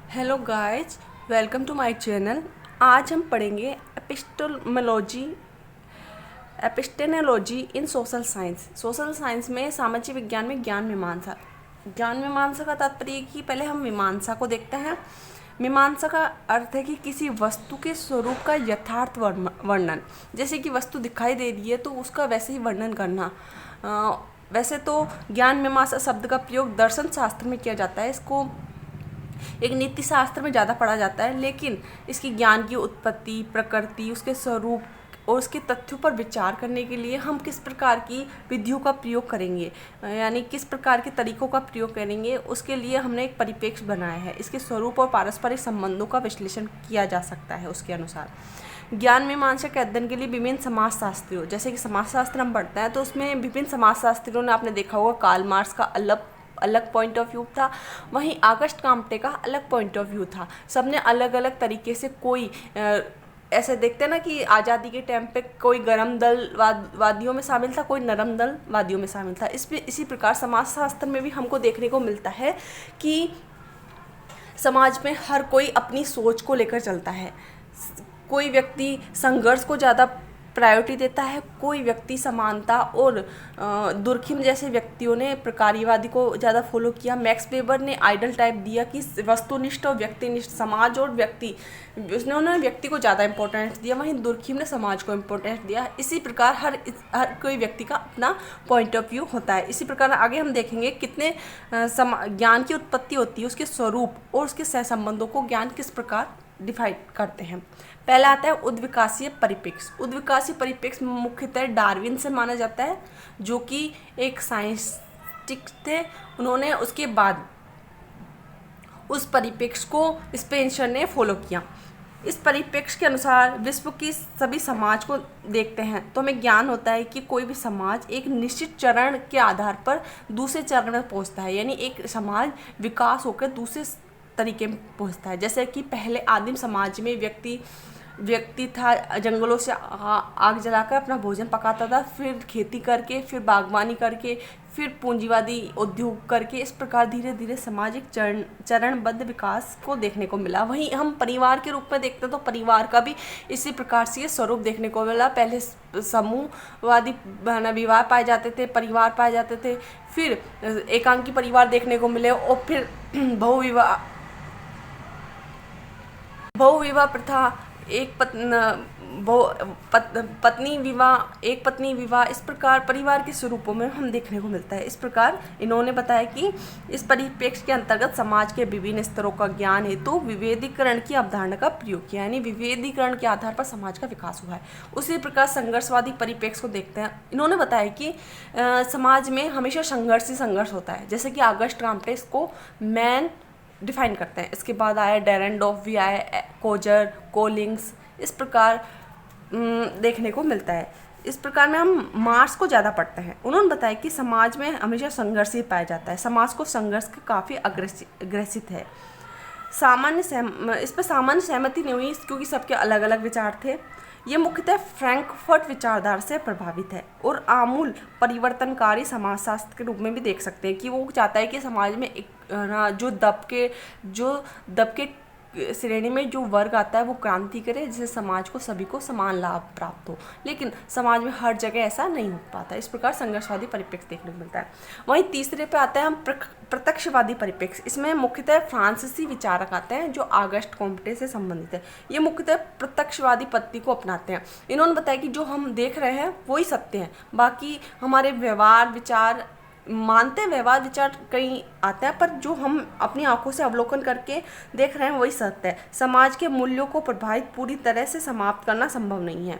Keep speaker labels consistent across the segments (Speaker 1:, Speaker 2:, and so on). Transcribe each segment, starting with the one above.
Speaker 1: Hello guys, welcome to my channel. आज हम पढ़ेंगे epistemology in social science. Social science में सामाजिक विज्ञान में ज्ञान मीमांसा। ज्ञान मीमांसा का तात्पर्य है कि पहले हम मीमांसा को देखते हैं। मीमांसा का अर्थ है कि किसी वस्तु के स्वरूप का यथार्थ वर्णन। जैसे कि वस्तु दिखाई दे रही है तो उसका वैसे ही वर्णन करना। वैसे तो ज्ञान मीमांसा शब्द का प्रयोग दर्शन शास्त्र में किया जाता है। इसको एक नीति शास्त्र में ज़्यादा पढ़ा जाता है, लेकिन इसकी ज्ञान की उत्पत्ति, प्रकृति, उसके स्वरूप और उसके तथ्यों पर विचार करने के लिए हम किस प्रकार की विधियों का प्रयोग करेंगे, यानी किस प्रकार के तरीकों का प्रयोग करेंगे, उसके लिए हमने एक परिप्रेक्ष्य बनाया है। इसके स्वरूप और पारस्परिक संबंधों का विश्लेषण किया जा सकता है उसके अनुसार। ज्ञान मीमांसा के अध्ययन के लिए विभिन्न समाजशास्त्रियों, जैसे कि समाजशास्त्र हम पढ़ते हैं तो उसमें विभिन्न समाजशास्त्रियों ने, आपने देखा होगा, कार्ल मार्क्स का अलग अलग पॉइंट ऑफ व्यू था, वहीं ऑगस्ट काम्टे का अलग पॉइंट ऑफ व्यू था। सबने अलग अलग तरीके से, कोई ऐसे देखते हैं ना कि आज़ादी के टाइम पे कोई गरम दल वादियों में शामिल था, कोई नरम दल वादियों में शामिल था। इसी प्रकार समाजशास्त्र में भी हमको देखने को मिलता है कि समाज में हर कोई अपनी सोच को लेकर चलता है। कोई व्यक्ति संघर्ष को ज़्यादा प्रायोरिटी देता है, कोई व्यक्ति समानता और दुर्खिम जैसे व्यक्तियों ने प्रकार्यवादी को ज़्यादा फॉलो किया। मैक्स वेबर ने आइडल टाइप दिया कि वस्तुनिष्ठ और व्यक्तिनिष्ठ, समाज और व्यक्ति, उन्होंने व्यक्ति को ज़्यादा इंपॉर्टेंस दिया, वहीं दुर्खिम ने समाज को इंपॉर्टेंस दिया। इसी प्रकार हर कोई व्यक्ति का अपना पॉइंट ऑफ व्यू होता है। इसी प्रकार आगे हम देखेंगे कितने ज्ञान की उत्पत्ति होती है, उसके स्वरूप और उसके सहसंबंधों को ज्ञान किस प्रकार डिफाइन करते हैं। पहला आता है उद्विकासीय परिप्रेक्ष्य। उद्विकासीय परिप्रेक्ष्य मुख्यतः डार्विन से माना जाता है, जो कि एक साइंटिस्ट थे। उन्होंने उसके बाद उस परिप्रेक्ष्य को स्पेंसर ने फॉलो किया। इस परिप्रेक्ष्य के अनुसार विश्व की सभी समाज को देखते हैं तो हमें ज्ञान होता है कि कोई भी समाज एक निश्चित चरण के आधार पर दूसरे चरण में पहुंचता है, यानी एक समाज विकास होकर दूसरे तरीके में पहुंचता है। जैसे कि पहले आदिम समाज में व्यक्ति था, जंगलों से आग जलाकर अपना भोजन पकाता था, फिर खेती करके, फिर बागवानी करके, फिर पूंजीवादी उद्योग करके। इस प्रकार धीरे धीरे सामाजिक चरणबद्ध विकास को देखने को मिला। वहीं हम परिवार के रूप में देखते हैं तो परिवार का भी इसी प्रकार से स्वरूप देखने को मिला। पहले समूहवादी विवाह पाए जाते थे, परिवार पाए जाते थे, फिर एकांकी परिवार देखने को मिले और फिर बहुविवाह प्रथा, एक पत्नी विवाह, इस प्रकार परिवार के स्वरूपों में हम देखने को मिलता है। इस प्रकार इन्होंने बताया कि इस परिप्रेक्ष्य के अंतर्गत समाज के विभिन्न स्तरों का ज्ञान हेतु विभेदीकरण की अवधारणा का प्रयोग किया, यानी विभेदीकरण के आधार पर समाज का विकास हुआ है। उसी प्रकार संघर्षवादी परिप्रेक्ष्य को देखते हैं। इन्होंने बताया कि समाज में हमेशा संघर्ष ही संघर्ष होता है, जैसे कि ऑगस्ट काम्टे इसको मैन डिफाइन करते हैं। इसके बाद आया डेरेंडॉर्फ, भी आया कोजर, कोलिंग्स, इस प्रकार देखने को मिलता है। इस प्रकार में हम मार्क्स को ज़्यादा पढ़ते हैं। उन्होंने बताया कि समाज में हमेशा संघर्ष ही पाया जाता है, समाज को संघर्ष के काफ़ी ग्रसित है। इस पर सामान्य सहमति नहीं हुई क्योंकि सबके अलग अलग विचार थे। ये मुख्यतः फ्रैंकफर्ट विचारधारा से प्रभावित है और आमूल परिवर्तनकारी समाजशास्त्र के रूप में भी देख सकते हैं कि वो चाहता है कि समाज में एक जो दब के श्रेणी में जो वर्ग आता है वो क्रांति करे, जिससे समाज को सभी को समान लाभ प्राप्त हो। लेकिन समाज में हर जगह ऐसा नहीं हो पाता। इस प्रकार संघर्षवादी परिप्रेक्ष्य देखने को मिलता है। वहीं तीसरे पे आता है हम प्रत्यक्षवादी परिप्रेक्ष्य। इसमें मुख्यतः फ्रांसीसी विचारक आते हैं जो ऑगस्ट कॉम्टे से संबंधित है। ये मुख्यतः प्रत्यक्षवादी पद्धति को अपनाते हैं। इन्होंने बताया कि जो हम देख रहे हैं वही सत्य है, बाकी हमारे व्यवहार विचार कहीं आते हैं, पर जो हम अपनी आंखों से अवलोकन करके देख रहे हैं वही सत्य है। समाज के मूल्यों को प्रभावित पूरी तरह से समाप्त करना संभव नहीं है।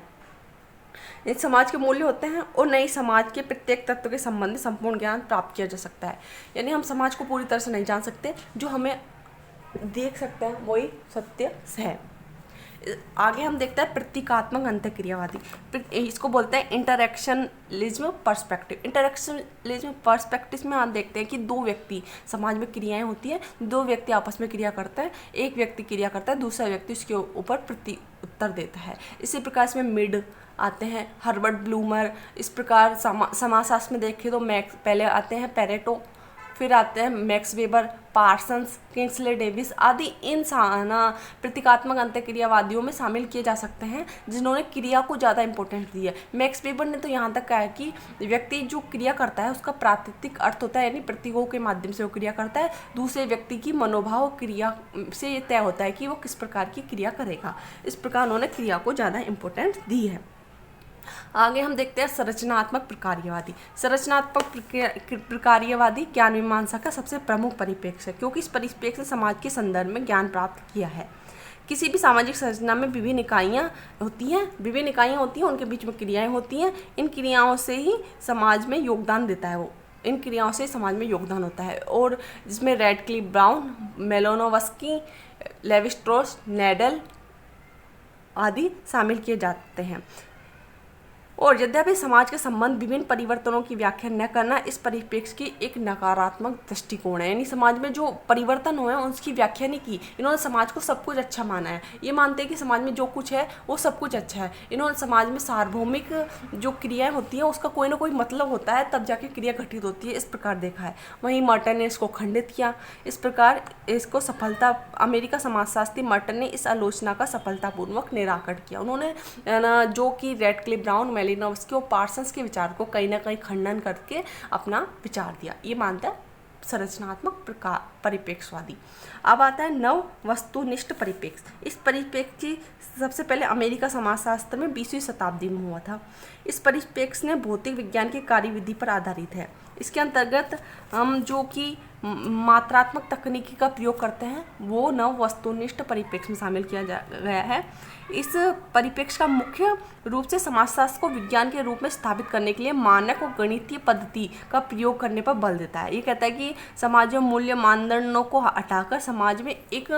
Speaker 1: इस समाज के मूल्य होते हैं और नई समाज के प्रत्येक तत्व के संबंधित संपूर्ण ज्ञान प्राप्त किया जा सकता है, यानी हम समाज को पूरी तरह से नहीं जान सकते, जो हमें देख सकते हैं वही सत्य है। आगे हम देखते हैं प्रतीकात्मक अंतःक्रियावादी। इसको बोलते हैं इंटरेक्शनलिज्म पर्सपेक्टिव। इंटरेक्शनलिज्म पर्सपेक्टिव में आप देखते हैं कि दो व्यक्ति, समाज में क्रियाएं होती हैं, दो व्यक्ति आपस में क्रिया करते हैं, एक व्यक्ति क्रिया करता है, दूसरा व्यक्ति उसके ऊपर प्रति उत्तर देता है। इसी प्रकार इसमें मिड आते हैं, हर्बर्ट ब्लूमर। इस प्रकार समाजशास्त्र में देखें तो मैक्स, पहले आते हैं पेरेटो, फिर आते हैं max weber, Parsons, Kingsley Davis आदि इन प्रतीकात्मक अंतःक्रियावादियों में शामिल किए जा सकते हैं जिन्होंने क्रिया को ज़्यादा इंपॉर्टेंस दी है। मैक्स वेबर ने तो यहाँ तक कहा है कि व्यक्ति जो क्रिया करता है उसका प्राकृतिक अर्थ होता है, यानी प्रतीकों के माध्यम से वो क्रिया करता है। दूसरे व्यक्ति की मनोभाव क्रिया से ये तय होता है कि वो किस प्रकार की क्रिया करेगा। इस प्रकार उन्होंने क्रिया को ज़्यादा इंपॉर्टेंस दी है। आगे हम देखते हैं संरचनात्मक प्रकार्यवादी। संरचनात्मक प्रकार्यवादी ज्ञान मीमांसा का सबसे प्रमुख परिप्रेक्ष्य है, क्योंकि इस परिप्रेक्ष्य ने समाज के संदर्भ में ज्ञान प्राप्त किया है। किसी भी सामाजिक संरचना में विभिन्न इकाइयाँ होती हैं, उनके बीच में क्रियाएं होती हैं। इन क्रियाओं से ही समाज में योगदान देता है इन क्रियाओं से समाज में योगदान होता है, और जिसमें Radcliffe Brown, Malinowski, Levi Strauss, Nadel आदि शामिल किए जाते हैं। और यद्यपि समाज के संबंध विभिन्न परिवर्तनों की व्याख्या न करना इस परिप्रेक्ष्य की एक नकारात्मक दृष्टिकोण है, यानी समाज में जो परिवर्तन हुए हैं उसकी व्याख्या नहीं की। इन्होंने समाज को सब कुछ अच्छा माना है, ये मानते हैं कि समाज में जो कुछ है वो सब कुछ अच्छा है। इन्होंने समाज में सार्वभौमिक जो क्रियाएं होती हैं उसका कोई ना कोई मतलब होता है, तब जाके क्रिया घटित होती है, इस प्रकार देखा है। वहीं मर्टन ने इसको खंडित किया। इस प्रकार इसको अमेरिका समाजशास्त्री मर्टन ने इस आलोचना का सफलतापूर्वक निराकरण किया। उन्होंने जो कि रैडक्लिफ ब्राउन, मेलिनोवस्की और पार्सन्स के विचार को कहीं ना कहीं खंडन करके अपना विचार दिया। ये मानता है संरचनात्मक परिप्रेक्ष्यवादी। अब आता है नव वस्तुनिष्ठ परिप्रेक्ष्य। इस परिप्रेक्ष्य की सबसे पहले अमेरिका समाजशास्त्र में 20वीं शताब्दी में हुआ था। इस परिप्रेक्ष्य ने भौतिक विज्ञान की कार्यविधि पर आधारित है। इसके अंतर्गत हम जो कि मात्रात्मक तकनीकी का प्रयोग करते हैं वो नव वस्तुनिष्ठ परिप्रेक्ष्य में शामिल किया गया है। इस परिप्रेक्ष्य का मुख्य रूप से समाजशास्त्र को विज्ञान के रूप में स्थापित करने के लिए मानक और गणितीय पद्धति का प्रयोग करने पर बल देता है। ये कहता है कि समाज में मूल्य मानदंडों को हटाकर समाज में एक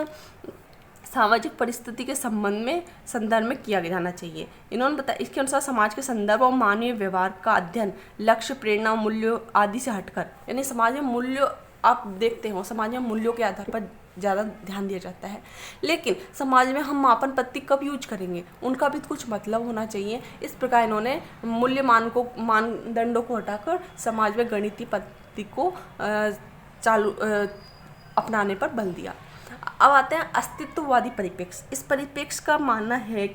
Speaker 1: सामाजिक परिस्थिति के संदर्भ में किया जाना चाहिए। इन्होंने बताया इसके अनुसार समाज के संदर्भ और मानवीय व्यवहार का अध्ययन लक्ष्य, प्रेरणा, मूल्यों आदि से हटकर, यानी समाज में मूल्य आप देखते हो समाज में मूल्यों के आधार पर ज़्यादा ध्यान दिया जाता है, लेकिन समाज में हम मापन पद्धति कब यूज करेंगे उनका भी कुछ मतलब होना चाहिए। इस प्रकार इन्होंने मूल्य मानदंडों को हटाकर समाज में गणितीय पद्धति को अपनाने पर बल दिया। अब आते हैं अस्तित्ववादी परिप्रेक्ष्य। इस परिप्रेक्ष्य का मानना है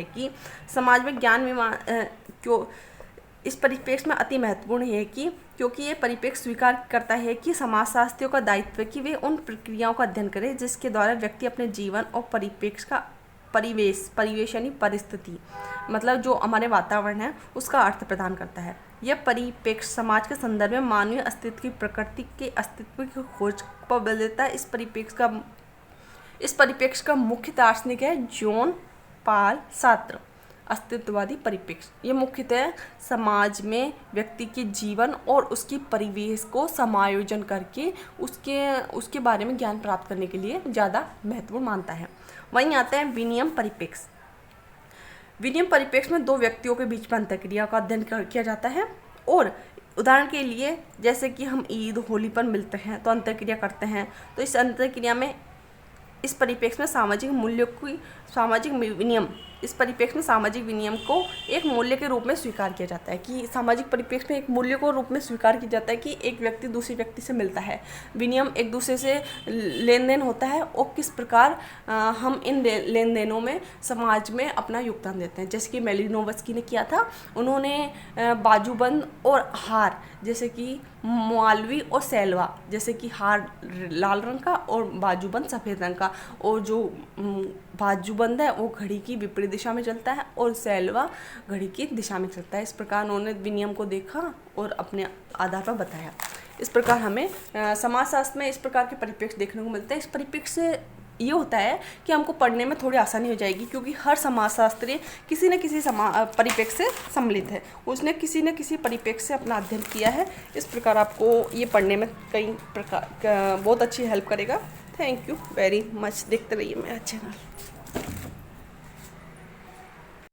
Speaker 1: कि समाज में इस परिप्रेक्ष्य में अति महत्वपूर्ण है कि क्योंकि ये परिप्रेक्ष्य स्वीकार करता है कि समाजशास्त्रियों का दायित्व है कि वे उन प्रक्रियाओं का अध्ययन करें जिसके द्वारा व्यक्ति अपने जीवन और परिप्रेक्ष्य का परिवेश यानी परिस्थिति, मतलब जो हमारे वातावरण है उसका अर्थ प्रदान करता है। यह परिप्रेक्ष्य समाज के संदर्भ में मानवीय अस्तित्व की प्रकृति के अस्तित्व की खोज पर बल देता है। इस परिप्रेक्ष्य का मुख्य दार्शनिक है जॉन पॉल सार्त्र। अस्तित्ववादी परिप्रेक्ष्य ये मुख्यतः समाज में व्यक्ति के जीवन और उसकी परिवेश को समायोजन करके उसके बारे में ज्ञान प्राप्त करने के लिए ज़्यादा महत्वपूर्ण मानता है। वहीं आता है विनिमय परिप्रेक्ष्य। विनिमय परिप्रेक्ष्य में दो व्यक्तियों के बीच में अंतःक्रिया का अध्ययन किया जाता है, और उदाहरण के लिए जैसे कि हम ईद होली पर मिलते हैं तो अंतःक्रिया करते हैं, तो इस अंतःक्रिया में इस परिप्रेक्ष्य में सामाजिक विनियम को एक मूल्य के रूप में स्वीकार किया जाता है कि सामाजिक परिप्रेक्ष्य में एक मूल्य को रूप में स्वीकार किया जाता है कि एक व्यक्ति दूसरे व्यक्ति से मिलता है, विनियम एक दूसरे से लेन देन होता है और किस प्रकार हम इन लेन देनों में समाज में अपना योगदान देते हैं। जैसे कि मेलिनोवस्की ने किया था, उन्होंने बाजूबंद और हार जैसे कि मालवी और सैलवा, जैसे कि हार लाल रंग का और बाजूबंद सफ़ेद रंग का, और जो बाजूबंद है वो घड़ी की विपरीत दिशा में चलता है और सैलवा घड़ी की दिशा में चलता है। इस प्रकार उन्होंने विनियम को देखा और अपने आधार पर बताया। इस प्रकार हमें समाजशास्त्र में इस प्रकार के परिप्रेक्ष्य देखने को मिलते हैं। इस परिप्रेक्ष्य से ये होता है कि हमको पढ़ने में थोड़ी आसानी हो जाएगी, क्योंकि हर समाजशास्त्री किसी न किसी परिप्रेक्ष्य से सम्मिलित है, उसने किसी न किसी परिप्रेक्ष्य से अपना अध्ययन किया है। इस प्रकार आपको ये पढ़ने में कई प्रकार बहुत अच्छी हेल्प करेगा। Thank you very much. देखते रहिए मेरा चैनल।